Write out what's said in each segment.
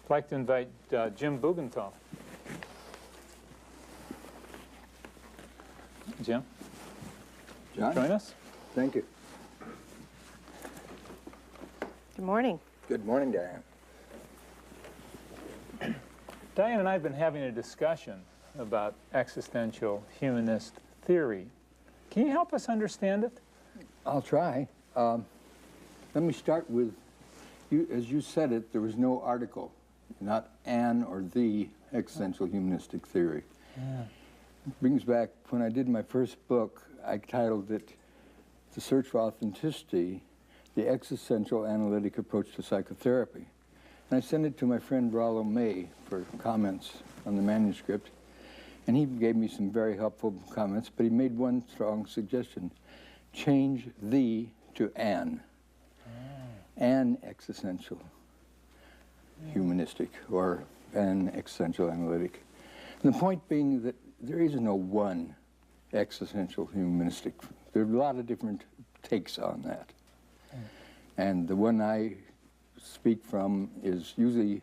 I'd like to invite Jim Bugenthal. Jim? John? Join us. Thank you. Good morning. Good morning, Diane. Diane and I have been having a discussion about existential humanist theory. Can you help us understand it? I'll try. Let me start with, as you said it, there was no article, not an or the existential humanistic theory. Yeah. It brings back, when I did my first book, I titled it The Search for Authenticity, The Existential Analytic Approach to Psychotherapy. And I sent it to my friend Rollo May for comments on the manuscript. And he gave me some very helpful comments, but he made one strong suggestion. Change the to an. An existential humanistic or an existential analytic. And the point being that there is no one existential humanistic. There are a lot of different takes on that. And the one I speak from is usually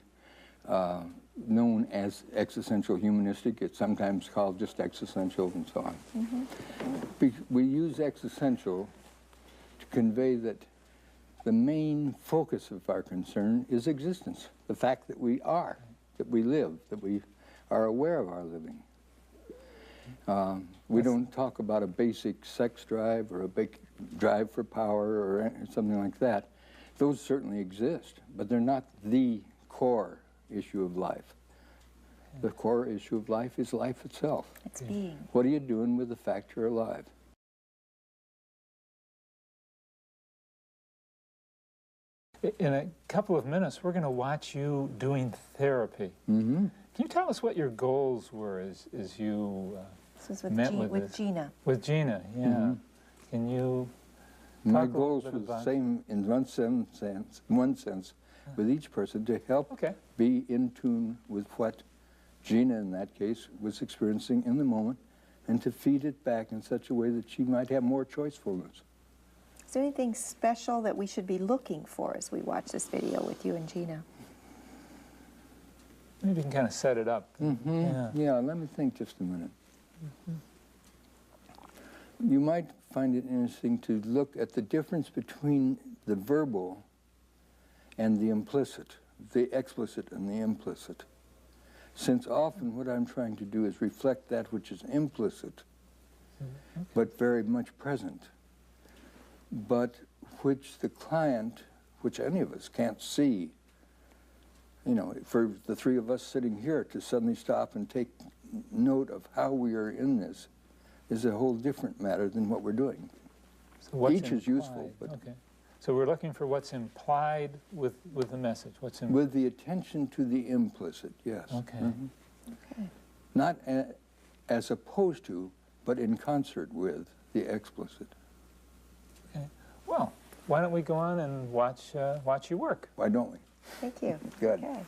known as existential humanistic. It's sometimes called just existential and so on. We use existential to convey that the main focus of our concern is existence, the fact that we are, that we live, that we are aware of our living. We don't talk about a basic sex drive or a big drive for power or something like that. Those certainly exist, but they're not the core issue of life. The core issue of life is life itself. It's being. What are you doing with the fact you're alive? In a couple of minutes, we're going to watch you doing therapy. Can you tell us what your goals were as you This was met with Gina. With Gina, yeah. Can you My talk a little goals bit were the about- same in one sense, with each person to help be in tune with what Gina, in that case, was experiencing in the moment, and to feed it back in such a way that she might have more choicefulness. Is there anything special that we should be looking for as we watch this video with you and Gina? Maybe you can kind of set it up. Yeah, let me think just a minute. You might find it interesting to look at the difference between the verbal and the implicit, the explicit and the implicit. Since often what I'm trying to do is reflect that which is implicit, but very much present, but which the client, which any of us can't see. You know, for the three of us sitting here to suddenly stop and take note of how we are in this is a whole different matter than what we're doing. So Each is useful, but so we're looking for what's implied with the message. What's with the attention to the implicit, yes. Okay. Not as opposed to, but in concert with the explicit. Okay. Well, why don't we go on and watch you work? Why don't we? Thank you. Good. Okay.